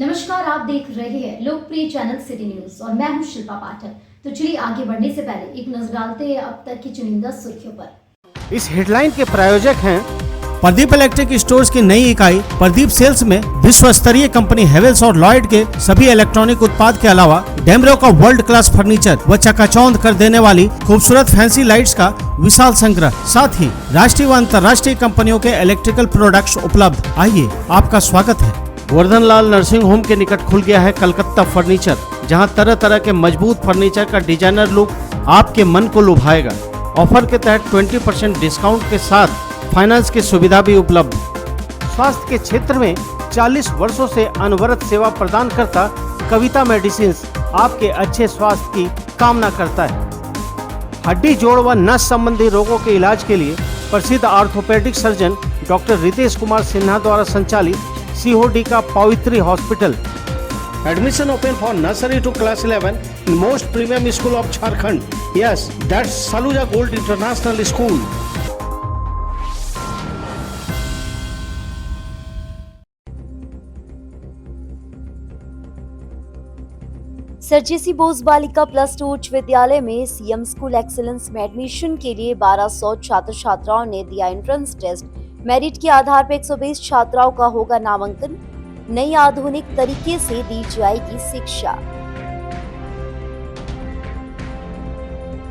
नमस्कार, आप देख रहे हैं लोकप्रिय चैनल सिटी न्यूज और मैं हूं शिल्पा पाठक। तो चलिए आगे बढ़ने से पहले एक नजर डालते हैं अब तक की चुनिंदा सुर्खियों पर। इस हेडलाइन के प्रायोजक हैं प्रदीप इलेक्ट्रिक स्टोर्स की नई इकाई प्रदीप सेल्स में विश्व स्तरीय कंपनी हेवेल्स और लॉयड के सभी इलेक्ट्रॉनिक उत्पाद के अलावा डेमरो का वर्ल्ड क्लास फर्नीचर व चकाचौंध कर देने वाली खूबसूरत फैंसी लाइट्स का विशाल संग्रह, साथ ही राष्ट्रीय व अंतर्राष्ट्रीय कंपनियों के इलेक्ट्रिकल प्रोडक्ट्स उपलब्ध। आइए, आपका स्वागत है। वर्धन लाल नर्सिंग होम के निकट खुल गया है कलकत्ता फर्नीचर, जहां तरह तरह के मजबूत फर्नीचर का डिजाइनर लुक आपके मन को लुभाएगा। ऑफर के तहत 20% डिस्काउंट के साथ फाइनेंस की सुविधा भी उपलब्ध। स्वास्थ्य के क्षेत्र में 40 वर्षों से अनवरत सेवा प्रदान करता कविता मेडिसिन आपके अच्छे स्वास्थ्य की कामना करता है। हड्डी, जोड़ व नस संबंधी रोगों के इलाज के लिए प्रसिद्ध orthopaedic surgeon doctor Ritesh Kumar Sinha द्वारा संचालित COD का Pavitri hospital. Admission open for nursery to class 11 in most premium school of Jharkhand. Yes, that's Saluja Gold International School. Sir J C Bose बालिका +2 उच्च विद्यालय में सीएम स्कूल एक्सीलेंस में एडमिशन के लिए 1200 छात्र छात्राओं ने दिया एंट्रेंस टेस्ट। मेरिट के आधार पर 120 छात्राओं का होगा नामांकन। नई आधुनिक तरीके से दी जाएगी शिक्षा।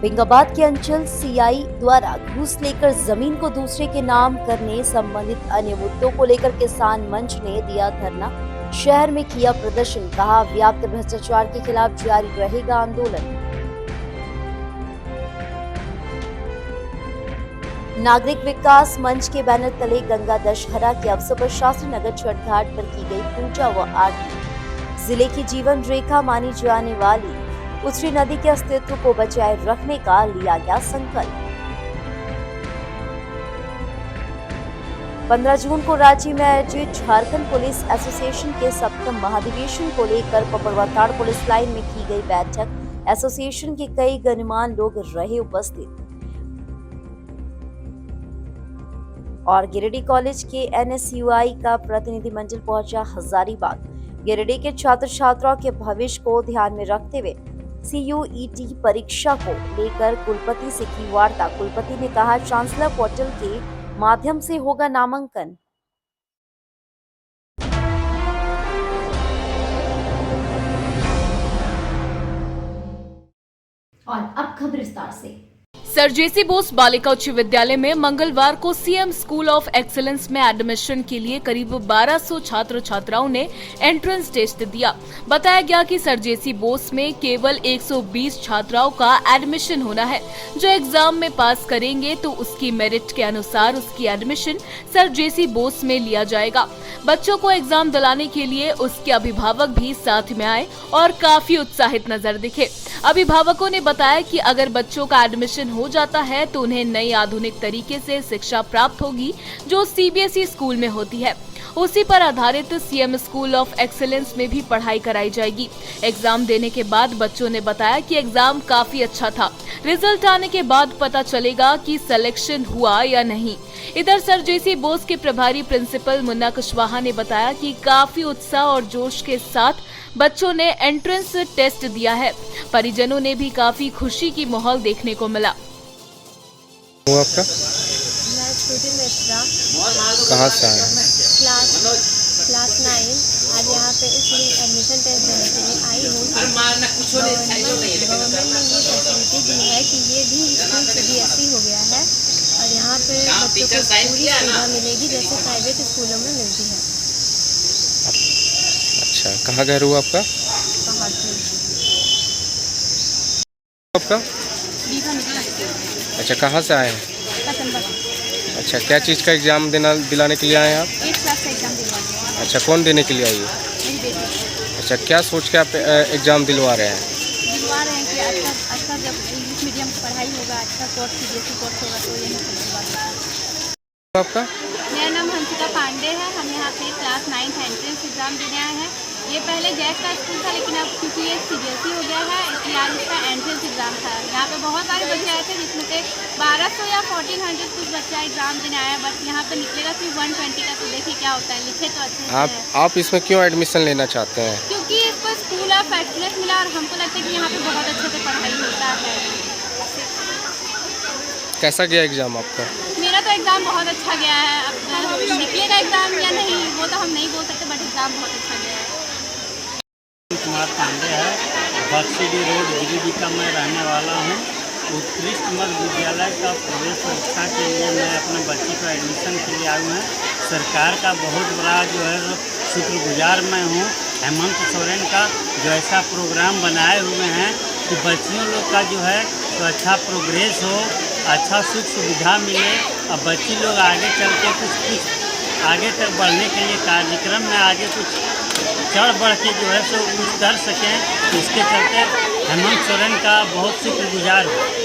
बेंगाबाद के अंचल CI द्वारा घूस लेकर जमीन को दूसरे के नाम करने संबंधित अन्य मुद्दों को लेकर किसान मंच ने दिया धरना। शहर में किया प्रदर्शन, कहा व्याप्त भ्रष्टाचार के खिलाफ जारी रहेगा आंदोलन। नागरिक विकास मंच के बैनर तले गंगा दशहरा के अवसर पर शास्त्री नगर छठ घाट पर की गई पूजा व आरती। जिले की जीवन रेखा मानी जाने वाली उछरी नदी के अस्तित्व को बचाए रखने का लिया गया संकल्प। 15 जून को रांची में आयोजित झारखंड पुलिस एसोसिएशन के 7वें महाधिवेशन को लेकर पपरवाताड़ पुलिस लाइन में की गई बैठक। एसोसिएशन के कई गणमान्य लोग रहे उपस्थित। और गिरिडीह कॉलेज के NSUI का प्रतिनिधिमंडल पहुंचा हजारीबाग। गिरिडीह के छात्र छात्राओं के भविष्य को ध्यान में रखते हुए CUET परीक्षा को लेकर कुलपति से की वार्ता। कुलपति ने कहा चांसलर पोर्टल के माध्यम से होगा नामांकन। और अब खबर विस्तार से। सर जेसी बोस बालिका उच्च विद्यालय में मंगलवार को सीएम स्कूल ऑफ एक्सीलेंस में एडमिशन के लिए करीब 1200 छात्र छात्राओं ने एंट्रेंस टेस्ट दिया। बताया गया कि सर जेसी बोस में केवल 120 छात्राओं का एडमिशन होना है। जो एग्जाम में पास करेंगे तो उसकी मेरिट के अनुसार उसकी एडमिशन सर जेसी बोस में लिया जाएगा। बच्चों को एग्जाम दिलाने के लिए उसके अभिभावक भी साथ में आए और काफी उत्साहित नजर दिखे। अभिभावकों ने बताया कि अगर बच्चों का एडमिशन हो जाता है तो उन्हें नई आधुनिक तरीके से शिक्षा प्राप्त होगी जो CBSE स्कूल में होती है। उसी पर आधारित सीएम स्कूल ऑफ एक्सीलेंस में भी पढ़ाई कराई जाएगी। एग्जाम देने के बाद बच्चों ने बताया कि एग्जाम काफी अच्छा था। रिजल्ट आने के बाद पता चलेगा कि सिलेक्शन हुआ या नहीं। इधर सर जेसी बोस के प्रभारी प्रिंसिपल मुन्ना कुशवाहा ने बताया कि काफी उत्साह और जोश के साथ बच्चों ने एंट्रेंस टेस्ट दिया है। परिजनों ने भी काफी खुशी की माहौल देखने को मिला। आपका मैं छोटी मिश्रा कहाँ से आए? क्लास 9 आज यहाँ पे इसलिए एडमिशन टेस्ट देने के लिए आई हूँ। गवर्नमेंट ने ये फैसिलिटी दी है कि ये भी स्कूल CBSE हो गया है और यहाँ पे बच्चों को पूरी सुविधा मिलेगी जैसे प्राइवेट स्कूलों में मिलती है। अच्छा, कहाँ घर हुआ आपका? आपका अच्छा, कहाँ से आए हैं? अच्छा, क्या चीज़ का एग्ज़ाम दिलाने के लिए आए हैं आप? 8th क्लास का एग्जाम दिलवाने। अच्छा, कौन देने के लिए आई है? मेरी बेटी। अच्छा, क्या सोच के आप एग्ज़ाम दिलवा रहे हैं? दिलवा रहे हैं कि अच्छा जब इंग्लिश मीडियम की पढ़ाई होगा, अच्छा कोर्स CBSE कोर्स होगा तो यही दिलवा। आपका? मेरा नाम हंसिका पांडे है। हम यहाँ पे क्लास 9th एंट्रेंस एग्जाम देने आए हैं। ये पहले जैक का स्कूल था लेकिन अब क्योंकि ये CBSE हो गया है इसलिए आज इसका एंट्रेंस एग्ज़ाम था। यहाँ पे बहुत सारे बच्चे आए थे जिसमें से 1200 या 1400 कुछ बच्चा एग्ज़ाम देने आया, बट यहाँ पे निकलेगा सिर्फ 120 का। तो देखिए क्या होता है, लिखे तो अच्छे से हैं। आप इसमें क्यों एडमिशन लेना चाहते हैं? क्योंकि इसको स्कूल ऑफ एक्सीलेंस मिला और हमको लगता है कि यहाँ पे बहुत अच्छे से पढ़ाई होता है। कैसा गया एग्ज़ाम आपका? मेरा तो एग्ज़ाम बहुत अच्छा गया है। अब निकलेगा एग्ज़ाम या नहीं वो तो हम नहीं बोल सकते, बट एग्ज़ाम बहुत अच्छा गया है। कुमार पांडे है, बक्सीडी रोड गिरिडीह का मैं रहने वाला हूँ। उत्कृष्ट मध्य विद्यालय का प्रवेश परीक्षा के लिए मैं अपने बच्चे को एडमिशन के लिए आया हूँ। सरकार का बहुत बड़ा जो है शुक्रगुजार मैं हूँ, हेमंत सोरेन का, जो ऐसा प्रोग्राम बनाए हुए हैं कि बच्चियों लोग का जो है तो अच्छा प्रोग्रेस हो, अच्छा सुख सुविधा मिले और बच्ची लोग आगे चल के कुछ आगे तक बढ़ने के लिए कार्यक्रम में आगे कुछ चढ़ बढ़ के जो है सो कुछ कर सकें। इसके चलते हेमंत सोरेन का बहुत शुक्रगुजार हूँ।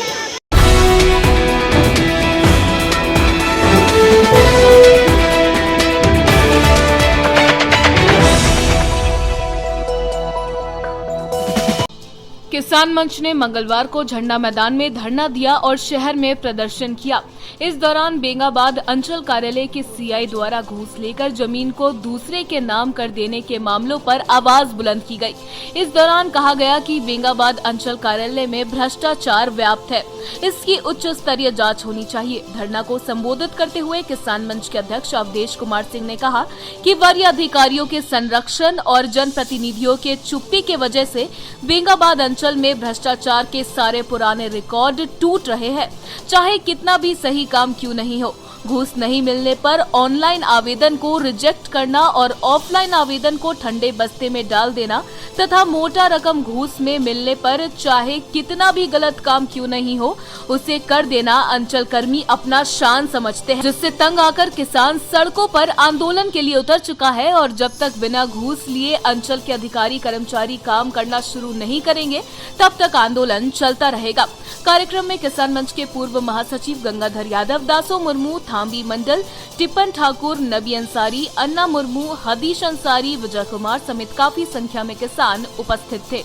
किसान मंच ने मंगलवार को झंडा मैदान में धरना दिया और शहर में प्रदर्शन किया। इस दौरान बेंगाबाद अंचल कार्यालय के सीआई द्वारा घूस लेकर जमीन को दूसरे के नाम कर देने के मामलों पर आवाज बुलंद की गई। इस दौरान कहा गया कि बेंगाबाद अंचल कार्यालय में भ्रष्टाचार व्याप्त है, इसकी उच्च स्तरीय जांच होनी चाहिए। धरना को संबोधित करते हुए किसान मंच के अध्यक्ष अवधेश कुमार सिंह ने कहा कि वरीय अधिकारियों के संरक्षण और जनप्रतिनिधियों के चुप्पी के वजह से बेंगाबाद अंचल में भ्रष्टाचार के सारे पुराने रिकॉर्ड टूट रहे हैं, चाहे कितना भी सही काम क्यों नहीं हो। घूस नहीं मिलने पर ऑनलाइन आवेदन को रिजेक्ट करना और ऑफलाइन आवेदन को ठंडे बस्ते में डाल देना तथा मोटा रकम घूस में मिलने पर चाहे कितना भी गलत काम क्यों नहीं हो उसे कर देना अंचल कर्मी अपना शान समझते हैं, जिससे तंग आकर किसान सड़कों पर आंदोलन के लिए उतर चुका है। और जब तक बिना घूस लिए अंचल के अधिकारी कर्मचारी काम करना शुरू नहीं करेंगे तब तक आंदोलन चलता रहेगा। कार्यक्रम में किसान मंच के पूर्व महासचिव गंगाधर यादव, दासो मुर्मू, थांबी मंडल, टिप्पन ठाकुर, नबी अंसारी, अन्ना मुर्मू, हदीश अंसारी, विजय कुमार समेत काफी संख्या में किसान उपस्थित थे।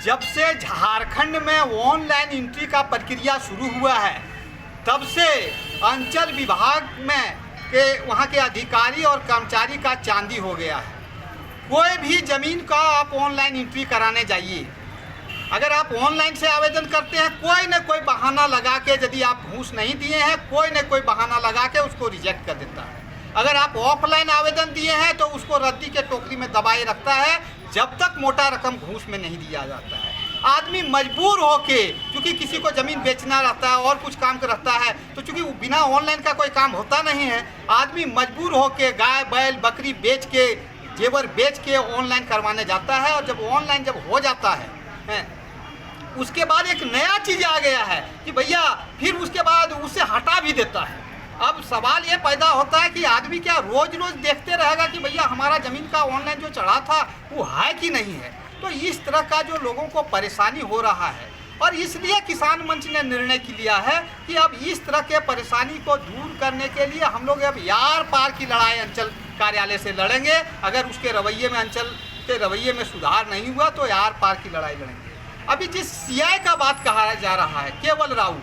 जब से झारखंड में ऑनलाइन एंट्री का प्रक्रिया शुरू हुआ है तब से अंचल विभाग में के वहाँ के अधिकारी और कर्मचारी का चांदी हो गया है। कोई भी ज़मीन का आप ऑनलाइन एंट्री कराने जाइए, अगर आप ऑनलाइन से आवेदन करते हैं कोई न कोई बहाना लगा के, यदि आप घूस नहीं दिए हैं कोई न कोई बहाना लगा के उसको रिजेक्ट कर देता है। अगर आप ऑफलाइन आवेदन दिए हैं तो उसको रद्दी के टोकरी में दबाए रखता है जब तक मोटा रकम घूस में नहीं दिया जाता है। आदमी मजबूर होके, क्योंकि किसी को ज़मीन बेचना रहता है और कुछ काम रहता है, तो चूँकि बिना ऑनलाइन का कोई काम होता नहीं है, आदमी मजबूर होके गाय बैल बकरी बेच के, जेवर बेच के ऑनलाइन करवाने जाता है। और जब ऑनलाइन जब हो जाता है उसके बाद एक नया चीज़ आ गया है कि भैया फिर उसके बाद उसे हटा भी देता है। अब सवाल ये पैदा होता है कि आदमी क्या रोज रोज देखते रहेगा कि भैया हमारा ज़मीन का ऑनलाइन जो चढ़ा था वो है कि नहीं है। तो इस तरह का जो लोगों को परेशानी हो रहा है, और इसलिए किसान मंच ने निर्णय लिया है कि अब इस तरह के परेशानी को दूर करने के लिए हम लोग अब यार पार की लड़ाई अंचल कार्यालय से लड़ेंगे। अगर उसके रवैये में, अंचल के रवैये में सुधार नहीं हुआ तो यार पार की लड़ाई लड़ेंगे। अभी जिस सीआई का बात कहा जा रहा है, केवल राव,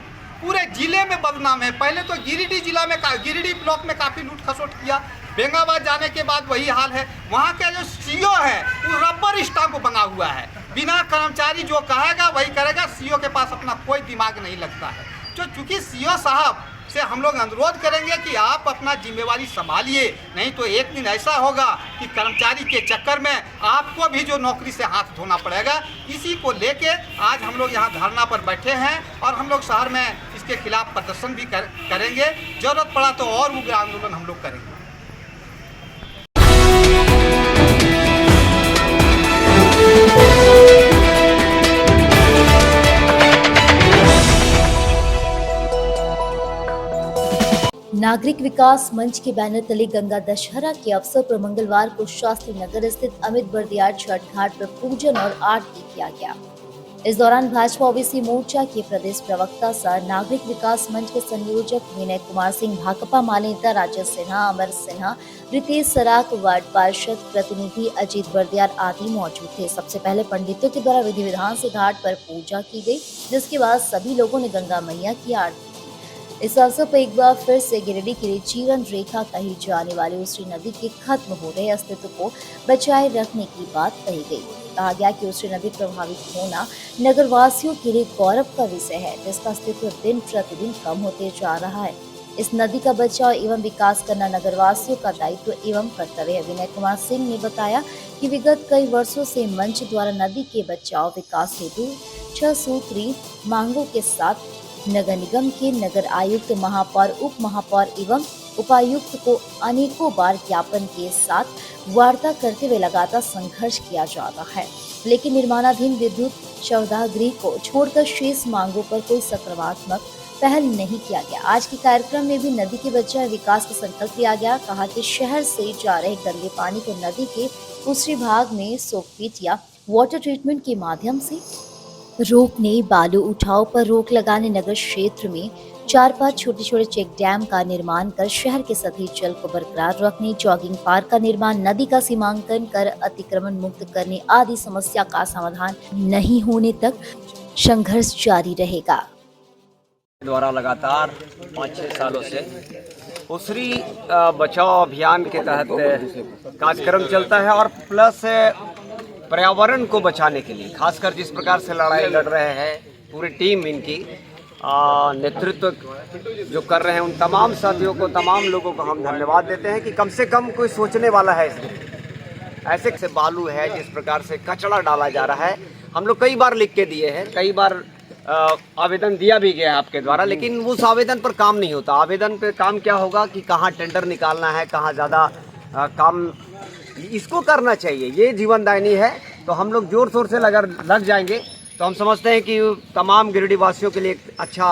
पूरे जिले में बदनाम है। पहले तो गिरिडीह जिला में, गिरिडीह ब्लॉक में काफ़ी लूट खसोट किया, बेंगाबाद जाने के बाद वही हाल है। वहाँ का जो सीओ है वो रबर स्टाम्प बना हुआ है, बिना कर्मचारी जो कहेगा वही करेगा। सीओ के पास अपना कोई दिमाग नहीं लगता है। तो चूँकि सीओ साहब से हम लोग अनुरोध करेंगे कि आप अपना जिम्मेवारी संभालिए, नहीं तो एक दिन ऐसा होगा कि कर्मचारी के चक्कर में आपको भी जो नौकरी से हाथ धोना पड़ेगा। इसी को लेके आज हम लोग यहाँ धरना पर बैठे हैं और हम लोग शहर में इसके खिलाफ प्रदर्शन भी करेंगे। जरूरत पड़ा तो और उग्र आंदोलन हम लोग करेंगे। नागरिक विकास मंच के बैनर तले गंगा दशहरा के अवसर पर मंगलवार को शास्त्री नगर स्थित अमित बर्दियार छठ घाट पर पूजन और आरती किया गया। इस दौरान भाजपा ओबीसी मोर्चा के प्रदेश प्रवक्ता सह नागरिक विकास मंच के संयोजक विनय कुमार सिंह, भाकपा मान्यता राजेश सिन्हा, अमर सिन्हा, रितेश सराक, वार्ड पार्षद प्रतिनिधि अजीत बर्दियार आदि मौजूद थे। सबसे पहले पंडितों के द्वारा विधि विधान से घाट पर पूजा की गई, जिसके बाद सभी लोगों ने गंगा मैया की आरती की। इस अवसर पर एक बार फिर से गिरिडीह के लिए जीवन रेखा कही जाने वाली उसरी नदी के खत्म हो रहे अस्तित्व को बचाए रखने की बात कही गई। कहा गया कि उसरी नदी प्रभावित होना नगरवासियों के लिए गौरव का विषय है, जिसका अस्तित्व दिन प्रतिदिन कम होते जा रहा है। इस नदी का बचाव एवं विकास करना नगरवासियों का दायित्व एवं कर्तव्य है। विनय कुमार सिंह ने बताया कि विगत कई वर्षों से मंच द्वारा नदी के बचाव विकास हेतु 6 सूत्री मांगों के साथ नगर निगम के नगर आयुक्त, महापौर, उप महापौर एवं उपायुक्त को अनेकों बार ज्ञापन के साथ वार्ता करते हुए लगातार संघर्ष किया जाता है, लेकिन निर्माणाधीन विद्युत शवदाह गृह को छोड़कर शेष मांगों पर कोई सकारात्मक पहल नहीं किया गया। आज के कार्यक्रम में भी नदी के बचाव विकास का संकल्प लिया गया। कहा कि शहर से जा रहे गंदे पानी को नदी के दूसरे भाग में सोकपीट या वाटर ट्रीटमेंट के माध्यम से रोकने, बालू उठाव पर रोक लगाने, नगर क्षेत्र में 4-5 छोटे-छोटे चेक डैम का निर्माण कर शहर के सतही जल को बरकरार रखने, जॉगिंग पार्क का निर्माण, नदी का सीमांकन कर अतिक्रमण मुक्त करने आदि समस्या का समाधान नहीं होने तक संघर्ष जारी रहेगा। द्वारा लगातार 5-6 सालों से उसरी बचाव अभियान के तहत कार्यक्रम चलता है और प्लस पर्यावरण को बचाने के लिए खासकर जिस प्रकार से लड़ाई लड़ रहे हैं पूरी टीम इनकी नेतृत्व जो कर रहे हैं, उन तमाम साथियों को, तमाम लोगों को हम धन्यवाद देते हैं कि कम से कम कोई सोचने वाला है। ऐसे से बालू है, जिस प्रकार से कचरा डाला जा रहा है, हम लोग कई बार लिख के दिए हैं, कई बार आवेदन दिया भी गया है आपके द्वारा, लेकिन उस आवेदन पर काम नहीं होता। आवेदन पे काम क्या होगा कि कहाँ टेंडर निकालना है, कहाँ ज़्यादा काम इसको करना चाहिए, ये जीवनदायिनी है। तो हम लोग जोर शोर से लग जाएंगे तो हम समझते हैं कि तमाम गिरिडीह वासियों के लिए एक अच्छा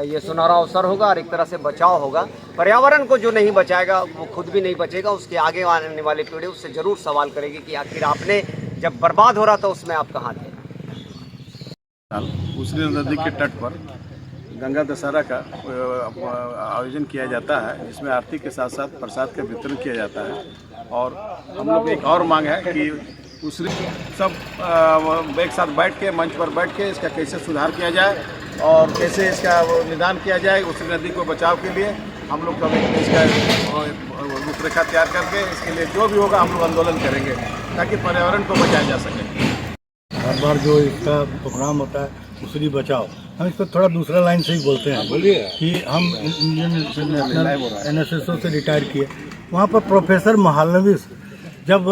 ये सुनहरा अवसर होगा और एक तरह से बचाव होगा। पर्यावरण को जो नहीं बचाएगा वो खुद भी नहीं बचेगा, उसके आगे आने वाली पीढ़ी उससे ज़रूर सवाल करेगी कि आखिर आपने जब बर्बाद हो रहा था उसमें आप कहाँ थे। उसरी नदी के तट पर गंगा दशहरा का आयोजन किया जाता है, जिसमें आरती के साथ साथ प्रसाद का वितरण किया जाता है। और हम लोग एक और मांग है कि उसरी सब एक साथ बैठ के मंच पर बैठ के इसका कैसे सुधार किया जाए और कैसे इसका निदान किया जाए। उसरी नदी को बचाव के लिए हम लोग कभी इसका रूपरेखा तैयार करके इसके लिए जो भी होगा हम लोग आंदोलन करेंगे ताकि पर्यावरण को बचाया जा सके। हर बार जो इसका प्रोग्राम होता है उसरी बचाओ, हम इसको थोड़ा दूसरा लाइन से ही बोलते हैं। बोलिए कि हम इंडियन NSSO से रिटायर किए, वहाँ पर प्रोफेसर महालनोबिस जब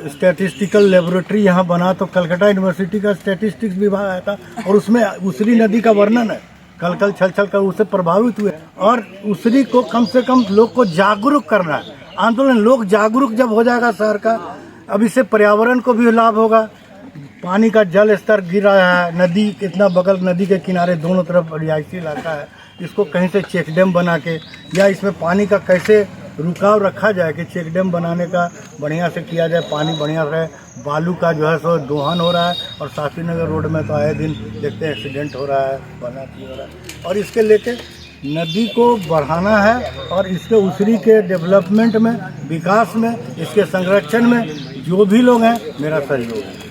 स्टैटिस्टिकल लेबोरेटरी यहाँ बना तो कलकत्ता यूनिवर्सिटी का स्टैटिस्टिक्स विभाग आया था और उसमें उसरी नदी का वर्णन है। कल छल कर उससे प्रभावित हुए और उसरी को कम से कम लोग को जागरूक करना है। आंदोलन लोग जागरूक जब हो जाएगा शहर का, अब इससे पर्यावरण को भी लाभ होगा। पानी का जल स्तर गिर रहा है, नदी कितना बगल नदी के किनारे दोनों तरफ रिहायशी इलाका है, इसको कहीं से चेक डैम बना के या इसमें पानी का कैसे रुकाव रखा जाए कि चेक डैम बनाने का बढ़िया से किया जाए, पानी बढ़िया रहे। बालू का जो है सो दोहन हो रहा है और शास्त्रीनगर रोड में तो आए दिन देखते हैं एक्सीडेंट हो रहा है, बनाती हो रहा है। और इसके लेके नदी को बढ़ाना है और इसके उसरी के डेवलपमेंट में, विकास में, इसके संरक्षण में जो भी लोग हैं मेरा सहयोग है।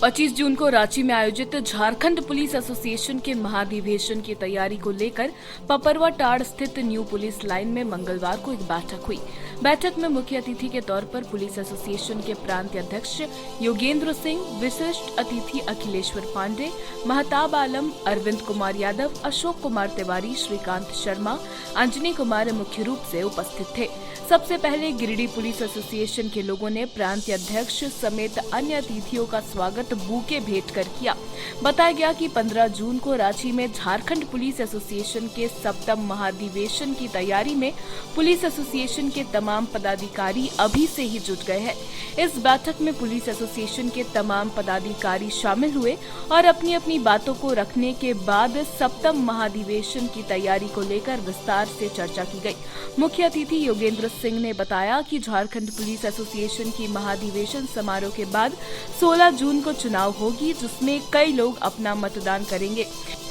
पच्चीस जून को रांची में आयोजित झारखंड पुलिस एसोसिएशन के महाधिवेशन की तैयारी को लेकर पपरवा टाड़ स्थित न्यू पुलिस लाइन में मंगलवार को एक बैठक हुई। बैठक में मुख्य अतिथि के तौर पर पुलिस एसोसिएशन के प्रांतीय अध्यक्ष योगेंद्र सिंह, विशिष्ट अतिथि अखिलेश्वर पांडे, महताब आलम, अरविंद कुमार यादव, अशोक कुमार तिवारी, श्रीकांत शर्मा, अंजनी कुमार मुख्य रूप से उपस्थित थे। सबसे पहले गिरिडीह पुलिस एसोसिएशन के लोगों ने प्रांतीय अध्यक्ष समेत अन्य अतिथियों का स्वागत बूके भेंट कर किया। बताया गया कि 15 जून को रांची में झारखंड पुलिस एसोसिएशन के 7वें महाधिवेशन की तैयारी में पुलिस एसोसिएशन के तमाम तमाम पदाधिकारी अभी से ही जुट गए हैं। इस बैठक में पुलिस एसोसिएशन के तमाम पदाधिकारी शामिल हुए और अपनी अपनी बातों को रखने के बाद सप्तम महाधिवेशन की तैयारी को लेकर विस्तार से चर्चा की गई। मुख्य अतिथि योगेंद्र सिंह ने बताया कि झारखंड पुलिस एसोसिएशन की महाधिवेशन समारोह के बाद 16 जून को चुनाव होगी, जिसमें कई लोग अपना मतदान करेंगे।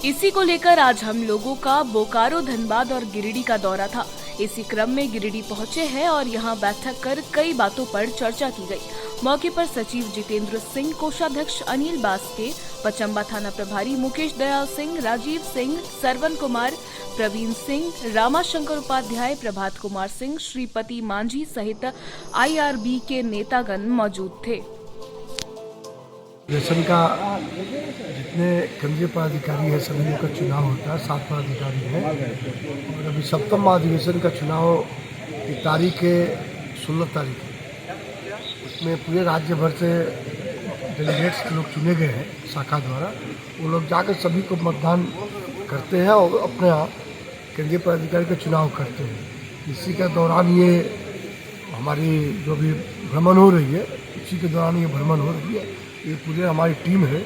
इसी को लेकर आज हम लोगों का बोकारो, धनबाद और गिरिडीह का दौरा था। इसी क्रम में गिरिडीह पहुंचे हैं और यहां बैठक कर कई बातों पर चर्चा की गई। मौके पर सचिव जितेंद्र सिंह, कोषाध्यक्ष अनिल बास्के, पचम्बा थाना प्रभारी मुकेश दयाल सिंह, राजीव सिंह, सरवन कुमार, प्रवीण सिंह, रामाशंकर उपाध्याय, प्रभात कुमार सिंह, श्रीपति मांझी सहित IRB के नेतागण मौजूद थे। देशन का जितने केंद्रीय पदाधिकारी है सभी लोग का चुनाव होता है, 7 पदाधिकारी हैं और अभी सप्तम महाधिवेशन का चुनाव की तारीख है 16 तारीख है। उसमें पूरे राज्य भर से डेलीगेट्स लोग चुने गए हैं शाखा द्वारा। वो लोग जाकर सभी को मतदान करते हैं और अपने यहाँ केंद्रीय पदाधिकारी का चुनाव करते हैं। इसी के दौरान ये हमारी जो भी भ्रमण हो रही है, इसी के दौरान ये भ्रमण हो रही है। ये पूरे हमारी टीम है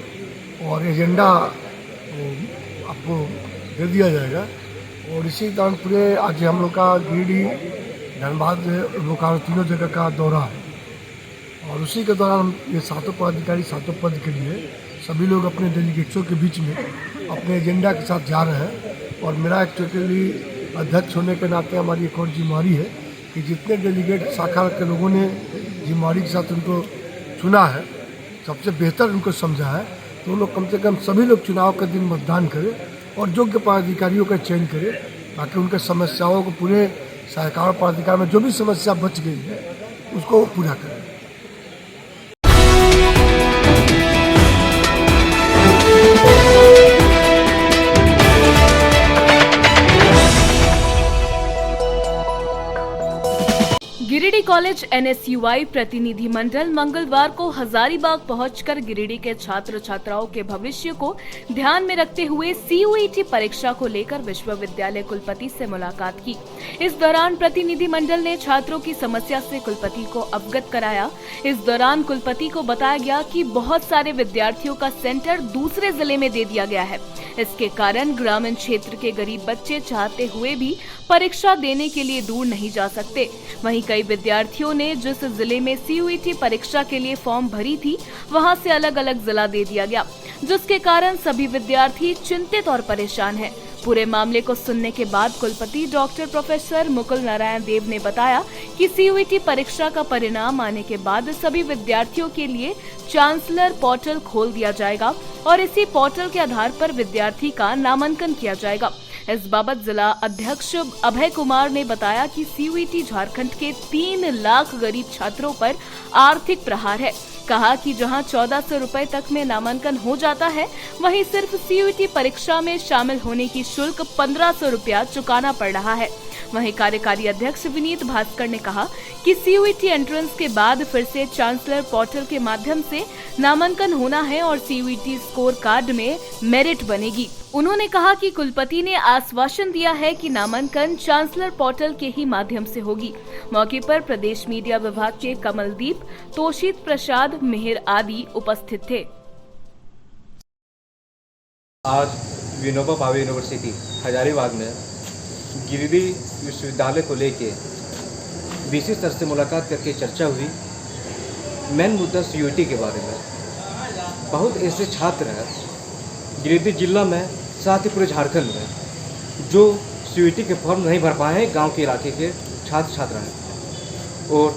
और एजेंडा आपको दे दिया जाएगा और इसी दौरान पूरे आज हम लोग का गिरिडीह, धनबाद, बोकारो तीनों जगह का दौरा है और उसी के दौरान ये 7 पदाधिकारी 7 पद के लिए सभी लोग अपने डेलीगेट्सों के बीच में अपने एजेंडा के साथ जा रहे हैं। और मेरा एक्चुअली अध्यक्ष होने के नाते हमारी एक और जिम्मेदारी है कि जितने डेलीगेट शाखा के लोगों ने जिम्मेदारी के साथ उनको चुना है, सबसे बेहतर उनको समझा है, तो लोग कम से कम सभी लोग चुनाव के दिन मतदान करें और योग्य पदाधिकारियों का चयन करें ताकि उनके समस्याओं को पूरे सहकार पदाधिकार में जो भी समस्या बच गई है उसको पूरा करें। गिरिडीह कॉलेज NSUI प्रतिनिधि मंडल मंगलवार को हजारीबाग पहुंचकर गिरिडीह के छात्र छात्राओं के भविष्य को ध्यान में रखते हुए CUET परीक्षा को लेकर विश्वविद्यालय कुलपति से मुलाकात की। इस दौरान प्रतिनिधि मंडल ने छात्रों की समस्या से कुलपति को अवगत कराया। इस दौरान कुलपति को बताया गया कि बहुत सारे विद्यार्थियों का सेंटर दूसरे जिले में दे दिया गया है। इसके कारण ग्रामीण क्षेत्र के गरीब बच्चे चाहते हुए भी परीक्षा देने के लिए दूर नहीं जा सकते। वहीं कई विद्यार्थियों ने जिस जिले में CUET परीक्षा के लिए फॉर्म भरी थी, वहां से अलग अलग जिला दे दिया गया, जिसके कारण सभी विद्यार्थी चिंतित और परेशान हैं। पूरे मामले को सुनने के बाद कुलपति डॉक्टर प्रोफेसर मुकुल नारायण देव ने बताया कि CUET परीक्षा का परिणाम आने के बाद सभी विद्यार्थियों के लिए चांसलर पोर्टल खोल दिया जाएगा और इसी पोर्टल के आधार पर विद्यार्थी का नामांकन किया जाएगा। इस बाबत जिला अध्यक्ष अभय कुमार ने बताया कि CUET झारखंड के 3 लाख गरीब छात्रों पर आर्थिक प्रहार है। कहा कि जहां 1400 रुपए तक में नामांकन हो जाता है, वहीं सिर्फ CUET परीक्षा में शामिल होने की शुल्क 1500 रुपया चुकाना पड़ रहा है। वहीं कार्यकारी अध्यक्ष विनीत भास्कर ने कहा कि CUET एंट्रेंस के बाद फिर से चांसलर पोर्टल के माध्यम से नामांकन होना है और CUET स्कोर कार्ड में मेरिट बनेगी। उन्होंने कहा कि कुलपति ने आश्वासन दिया है कि नामांकन चांसलर पोर्टल के ही माध्यम से होगी। मौके पर प्रदेश मीडिया विभाग के कमलदीप, तोषित प्रसाद, मेहर आदि उपस्थित थे। आज विनोबा भावे यूनिवर्सिटी हजारीबाग में गिरिडीह विश्वविद्यालय को लेके BC सर से मुलाकात करके चर्चा हुई। मेन मुद्दा CUET के बारे में। बहुत ऐसे छात्र हैं गिरिडीह जिला में, साथ ही पूरे झारखंड में, जो CUET के फॉर्म नहीं भर पाए हैं। गांव के इलाके के छात्र छात्रा हैं और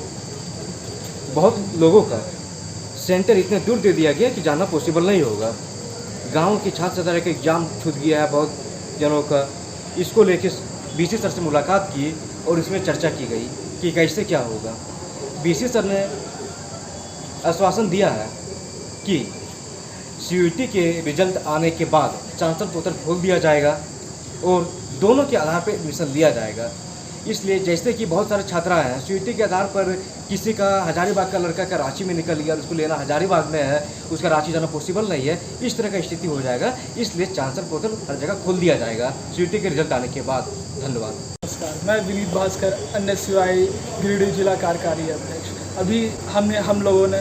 बहुत लोगों का सेंटर इतने दूर दे दिया गया कि जाना पॉसिबल नहीं होगा। गांव के छात्र छात्रा का एग्जाम छूट गया है बहुत जनों का। इसको लेके BC सर से मुलाकात की और इसमें चर्चा की गई कि कैसे क्या होगा। BC सर ने आश्वासन दिया है कि CUET के रिजल्ट आने के बाद चांसलर पोर्टल खोल दिया जाएगा और दोनों के आधार पर एडमिशन लिया जाएगा। इसलिए जैसे कि बहुत सारे छात्रा हैं CUET के आधार पर, किसी का हजारीबाग का लड़का का रांची में निकल गया, उसको लेना हजारीबाग में है, उसका रांची जाना पॉसिबल नहीं है, इस तरह का स्थिति हो जाएगा। इसलिए चांसलर पोर्टल हर जगह खोल दिया जाएगा CUET के रिजल्ट आने के बाद। धन्यवाद। नमस्कार, मैं विनीत भास्कर NSUI गिरिडीह जिला कार्यकारी अध्यक्ष। अभी हम लोगों ने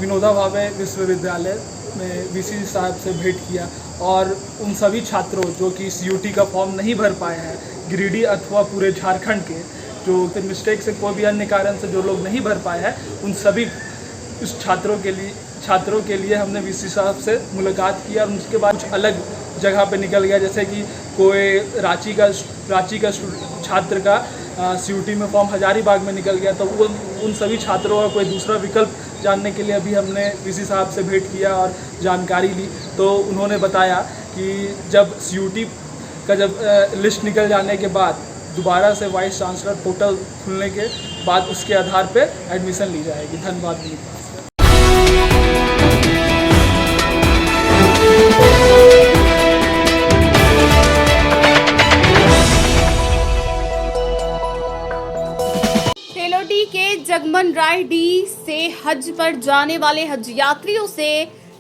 विनोबा भावे विश्वविद्यालय में VC साहब से भेंट किया और उन सभी छात्रों जो कि CUT का फॉर्म नहीं भर पाए हैं गिरिडीह अथवा पूरे झारखंड के, जो मिस्टेक से कोई भी अन्य कारण से जो लोग नहीं भर पाए हैं, उन सभी उस छात्रों के लिए हमने VC साहब से मुलाकात किया और उसके बाद कुछ अलग जगह पे निकल गया, जैसे कि कोई रांची का छात्र का CUT में फॉर्म हजारीबाग में निकल गया, तो वो उन सभी छात्रों का कोई दूसरा विकल्प जानने के लिए अभी हमने VC साहब से भेंट किया और जानकारी ली। तो उन्होंने बताया कि जब CUT का लिस्ट निकल जाने के बाद दोबारा से वाइस चांसलर पोर्टल खुलने के बाद उसके आधार पे एडमिशन ली जाएगी। धन्यवाद। तेलोडी के जगमन राय डी से हज पर जाने वाले हज यात्रियों से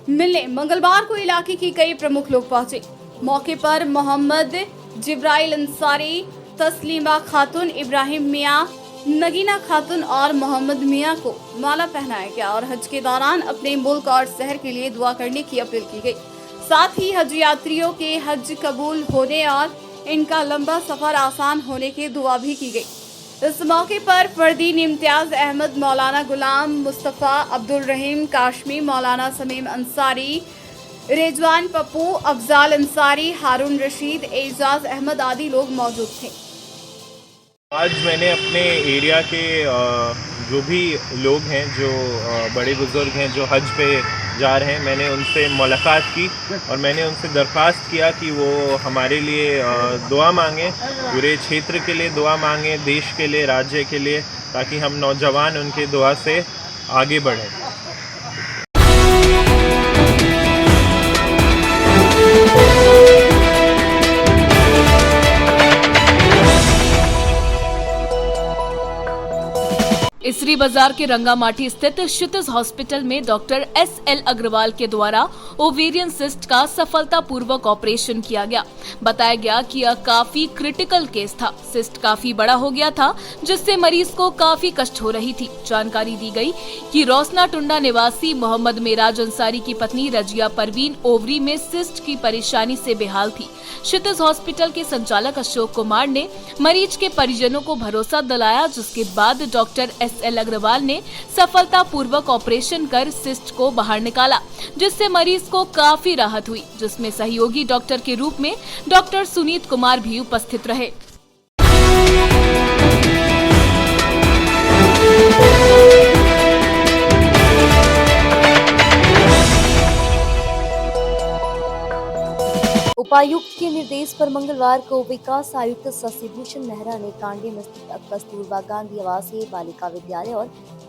मिलने मंगलवार को इलाके के कई प्रमुख लोग पहुंचे। मौके पर मोहम्मद जिब्राइल अंसारी, तस्लीमा खातून, इब्राहिम मियां, नगीना खातून और मोहम्मद मियां को माला पहनाया गया और हज के दौरान अपने मुल्क और शहर के लिए दुआ करने की अपील की गई। साथ ही हज यात्रियों के हज कबूल होने और इनका लंबा सफर आसान होने की दुआ भी की गई। इस मौके पर फरदीन इम्तियाज अहमद, मौलाना गुलाम मुस्तफ़ा, अब्दुल रहीम काशमी, मौलाना समीम अंसारी, रिजवान पप्पू, अफजाल अंसारी, हारून रशीद, एजाज अहमद आदि लोग मौजूद थे। आज मैंने अपने एरिया के जो भी लोग हैं, जो बड़े बुज़ुर्ग हैं जो हज पे जा रहे हैं, मैंने उनसे मुलाकात की और मैंने उनसे दरख्वास्त किया कि वो हमारे लिए दुआ मांगें, पूरे क्षेत्र के लिए दुआ मांगें, देश के लिए, राज्य के लिए, ताकि हम नौजवान उनके दुआ से आगे बढ़ें। इसरी बाजार के रंगामाटी स्थित क्षितिज हॉस्पिटल में डॉक्टर SL अग्रवाल के द्वारा ओवेरियन सिस्ट का सफलतापूर्वक ऑपरेशन किया गया। बताया गया कि यह काफी क्रिटिकल केस था। सिस्ट काफी बड़ा हो गया था, जिससे मरीज को काफी कष्ट हो रही थी। जानकारी दी गई कि रोसना टुंडा निवासी मोहम्मद मेराज अंसारी की पत्नी रजिया परवीन ओवरी में सिस्ट की परेशानी से बेहाल थी। क्षितिज हॉस्पिटल के संचालक अशोक कुमार ने मरीज के परिजनों को भरोसा दिलाया, जिसके बाद डॉक्टर SL अग्रवाल ने सफलतापूर्वक ऑपरेशन कर सिस्ट को बाहर निकाला, जिससे मरीज को काफी राहत हुई, जिसमें सहयोगी डॉक्टर के रूप में डॉक्टर सुनीत कुमार भी उपस्थित रहे। उपायुक्त के निर्देश पर मंगलवार को विकास आयुक्त शशिभूषण नेहरा ने कांडी में स्थित कस्तूरबा गांधी आवासीय बालिका विद्यालय और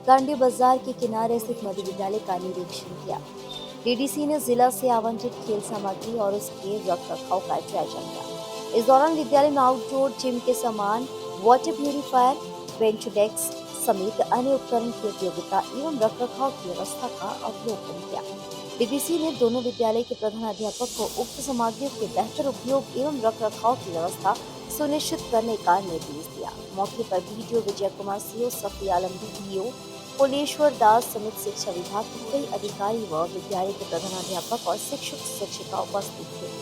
कांडी बाजार के किनारे स्थित मध्य विद्यालय का निरीक्षण किया। DDC ने जिला से आवंटित खेल सामग्री और उसके रखरखाव का जायजा लिया। इस दौरान विद्यालय में आउटडोर जिम के सामान, वाटर प्यूरिफायर, बेंच डेस्क समेत अन्य उपकरण की उपयोगिता एवं रखरखाव की व्यवस्था का अवलोकन किया। DDC ने दोनों विद्यालय के प्रधानाध्यापक को उक्त सामग्रियों के बेहतर उपयोग एवं रखरखाव की व्यवस्था सुनिश्चित करने का निर्देश दिया। मौके पर BDO विजय कुमार CO, सफी आलम DPO, कोलेश्वर दास समेत शिक्षा विभाग के कई अधिकारी व विद्यालय के प्रधानाध्यापक और शिक्षक शिक्षिका उपस्थित थे।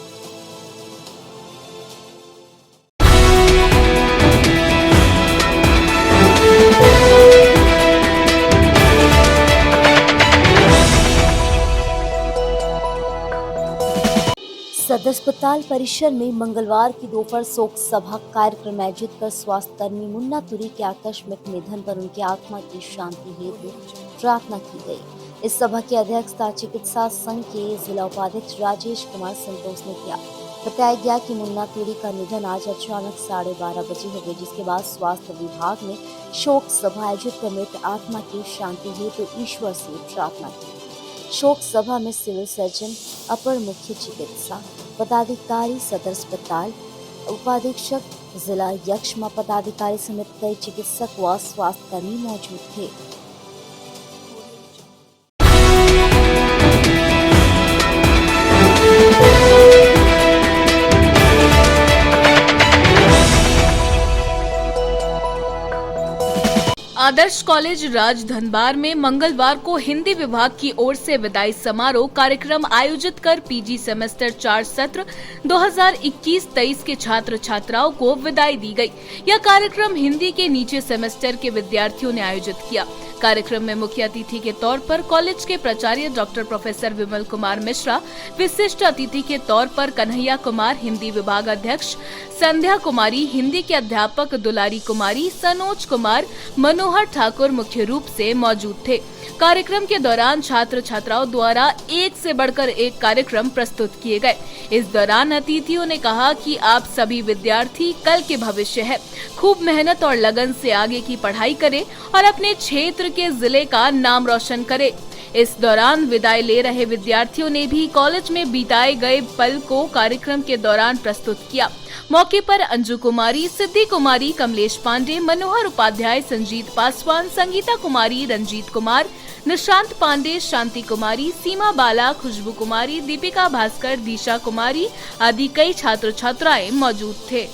सदर अस्पताल परिसर में मंगलवार की दोपहर शोक सभा कार्यक्रम आयोजित कर स्वास्थ्य कर्मी मुन्ना तुरी के आकस्मिक निधन पर उनकी आत्मा की शांति हेतु प्रार्थना की गई। इस सभा की अध्यक्षता चिकित्सा संघ के जिला उपाध्यक्ष राजेश कुमार संतोष ने किया। बताया गया कि मुन्ना तुरी का निधन आज अचानक 12:30 बजे हो गई, जिसके बाद स्वास्थ्य विभाग ने शोक सभा आयोजित कर मृत आत्मा की शांति हेतु ईश्वर से प्रार्थना की। शोक सभा में सिविल सर्जन, अपर मुख्य चिकित्सा पदाधिकारी सदर अस्पताल, उपाधीक्षक, जिला यक्ष्मा पदाधिकारी समेत कई चिकित्सक व स्वास्थ्य कर्मी मौजूद थे। आदर्श कॉलेज राजधनबार में मंगलवार को हिंदी विभाग की ओर से विदाई समारोह कार्यक्रम आयोजित कर पीजी सेमेस्टर 4 सत्र 2021-23 के छात्र छात्राओं को विदाई दी गई। यह कार्यक्रम हिंदी के नीचे सेमेस्टर के विद्यार्थियों ने आयोजित किया। कार्यक्रम में मुख्य अतिथि के तौर पर कॉलेज के प्राचार्य डॉक्टर प्रोफेसर विमल कुमार मिश्रा, विशिष्ट अतिथि के तौर पर कन्हैया कुमार, हिंदी विभाग अध्यक्ष संध्या कुमारी, हिंदी के अध्यापक दुलारी कुमारी, सनोज कुमार, मनोहर ठाकुर मुख्य रूप से मौजूद थे। कार्यक्रम के दौरान छात्र छात्राओं द्वारा एक से बढ़कर एक कार्यक्रम प्रस्तुत किए गए। इस दौरान अतिथियों ने कहा कि आप सभी विद्यार्थी कल के भविष्य है, खूब मेहनत और लगन से आगे की पढ़ाई करें और अपने क्षेत्र के जिले का नाम रोशन करें। इस दौरान विदाई ले रहे विद्यार्थियों ने भी कॉलेज में बिताए गए पल को कार्यक्रम के दौरान प्रस्तुत किया। मौके पर अंजू कुमारी, सिद्धि कुमारी, कमलेश पांडे, मनोहर उपाध्याय, संजीत पासवान, संगीता कुमारी, रंजीत कुमार, निशांत पांडे, शांति कुमारी, सीमा बाला, खुशबू कुमारी, दीपिका भास्कर, दिशा कुमारी आदि कई छात्र छात्राएं मौजूद थे।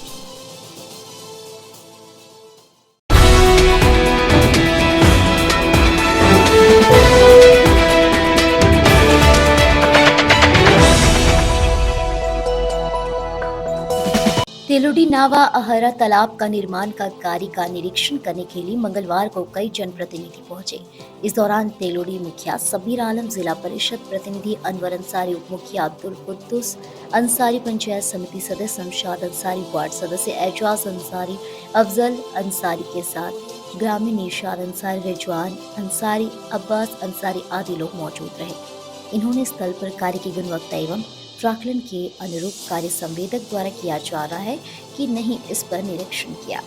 तेलोडी नावा अहरा तालाब का निर्माण का कार्य का निरीक्षण करने के लिए मंगलवार को कई जनप्रतिनिधि पहुंचे। इस दौरान तेलोडी मुखिया सबीर आलम, जिला परिषद प्रतिनिधि अनवर अंसारी, उप मुखिया अब्दुल कुद्दूस अंसारी, पंचायत समिति सदस्य शमशाद अंसारी, वार्ड सदस्य एजाज अंसारी, अफजल अंसारी के साथ ग्रामीण निशाद अंसारी, रिजवान अंसारी, अब्बास अंसारी आदि लोग मौजूद रहे। इन्होंने स्थल पर कार्य की गुणवत्ता एवं प्राकलन के अनुरूप कार्य संवेदक द्वारा किया जा रहा है कि नहीं, इस पर निरीक्षण किया।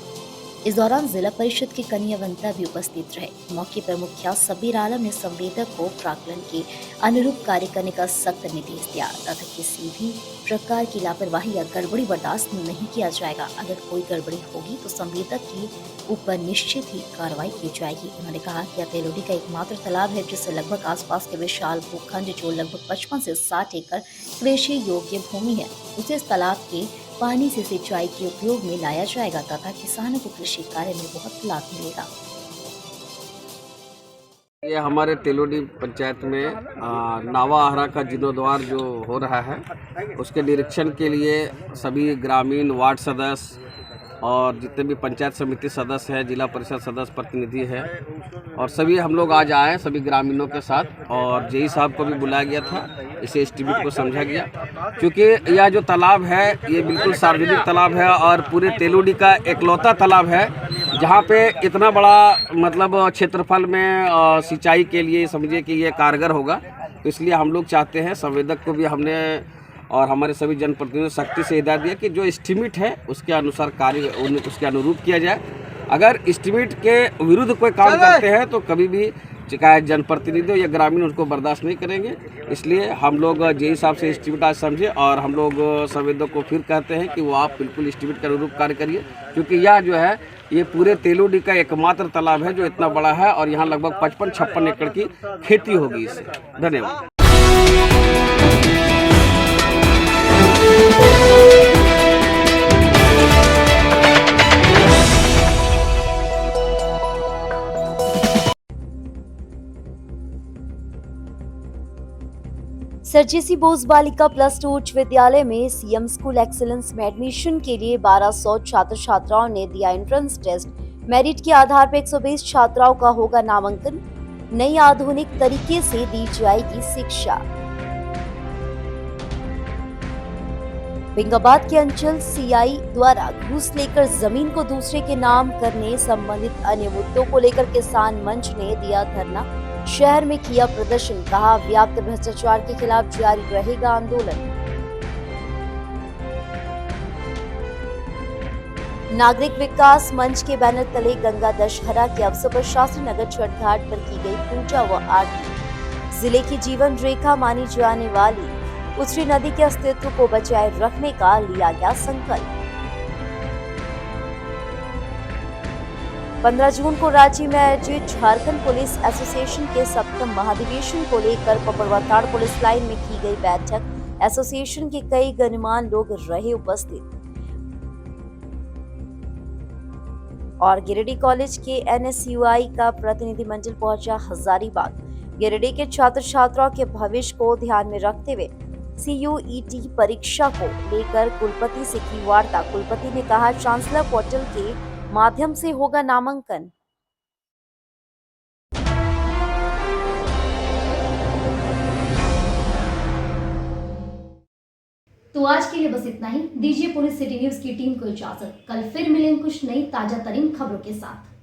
इस दौरान जिला परिषद के कन्या वनिता भी उपस्थित रहे। मौके पर मुखिया सबीर आलम ने संवेदक को प्राकलन के अनुरूप कार्य करने का सख्त निर्देश दिया तथा किसी भी प्रकार की लापरवाही या गड़बड़ी बर्दाश्त नहीं किया जाएगा। अगर कोई गड़बड़ी होगी तो संवेदक के ऊपर निश्चित ही कार्रवाई की जाएगी। उन्होंने कहा कि यह तेलोडी का एकमात्र तालाब है जिससे लगभग आसपास के विशाल भूखंड जो लगभग 55 से 60 एकड़ कृषि योग्य भूमि है, उसे इस तालाब के पानी से सिंचाई के उपयोग में लाया जाएगा तथा किसानों को कृषि कार्य में बहुत लाभ मिलेगा। ये हमारे तेलोडी पंचायत में नावा अहरा का जीर्णोद्वार जो हो रहा है, उसके निरीक्षण के लिए सभी ग्रामीण वार्ड सदस्य और जितने भी पंचायत समिति सदस्य हैं, जिला परिषद सदस्य प्रतिनिधि है और सभी हम लोग आज आए सभी ग्रामीणों के साथ, और जेई साहब को भी बुलाया गया था। इसे एस्टीमेट को समझा गया क्योंकि यह जो तालाब है ये बिल्कुल सार्वजनिक तालाब है और पूरे तेलोडी का एकलौता तालाब है जहाँ पे इतना बड़ा मतलब क्षेत्रफल में सिंचाई के लिए समझिए कि ये कारगर होगा। तो इसलिए हम लोग चाहते हैं, संवेदक को भी हमने और हमारे सभी जनप्रतिनिधियों ने सख्ती से हिदायत दिया कि जो एस्टीमेट है उसके अनुसार कार्य उसके अनुरूप किया जाए। अगर एस्टीमेट के विरुद्ध कोई काम करते हैं तो कभी भी चाहे जनप्रतिनिधि या ग्रामीण उसको बर्दाश्त नहीं करेंगे। इसलिए हम लोग जेई साहब से एस्टीमेट आज समझे और हम लोग संवेदक को फिर कहते हैं कि वो आप बिल्कुल एस्टीमेट के अनुरूप कार्य करिए, क्योंकि यह जो है ये पूरे तेलोडी का एकमात्र तालाब है जो इतना बड़ा है और यहाँ लगभग 55-56 एकड़ की खेती होगी इससे। धन्यवाद। सर जेसी बोस बालिका +2 उच्च विद्यालय में सीएम स्कूल एक्सीलेंस में एडमिशन के लिए 1200 छात्र छात्राओं ने दिया एंट्रेंस टेस्ट। मेरिट के आधार पर 120 छात्राओं का होगा नामांकन। नई आधुनिक तरीके से दी जाएगी शिक्षा। बेंगाबाद के अंचल सीआई द्वारा घूस लेकर जमीन को दूसरे के नाम करने संबंधित अन्य मुद्दों को लेकर किसान मंच ने दिया धरना। शहर में किया प्रदर्शन, कहा व्याप्त भ्रष्टाचार के खिलाफ जारी रहेगा आंदोलन। नागरिक विकास मंच के बैनर तले गंगा दशहरा के अवसर पर शास्त्री नगर छठ घाट पर की गई पूजा व आरती। जिले की जीवन रेखा मानी जाने वाली उछरी नदी के अस्तित्व को बचाए रखने का लिया गया संकल्प। 15 जून को रांची में आयोजित झारखंड पुलिस एसोसिएशन के 7वें महाधिवेशन को लेकर पपरवाताड़ पुलिस लाइन में की गई बैठक। एसोसिएशन के कई गणमान्य लोग रहे उपस्थित। और गिरिडीह कॉलेज के NSUI का प्रतिनिधिमंडल पहुंचा हजारीबाग। गिरिडीह के छात्र छात्राओं के भविष्य को ध्यान में रखते हुए CUET परीक्षा को लेकर कुलपति से की वार्ता। कुलपति ने कहा चांसलर पोर्टल के माध्यम से होगा नामांकन। तो आज के लिए बस इतना ही। दीजिए पुलिस सिटी न्यूज की टीम को इजाजत। कल फिर मिलेंगे कुछ नई ताजा तरीन खबरों के साथ।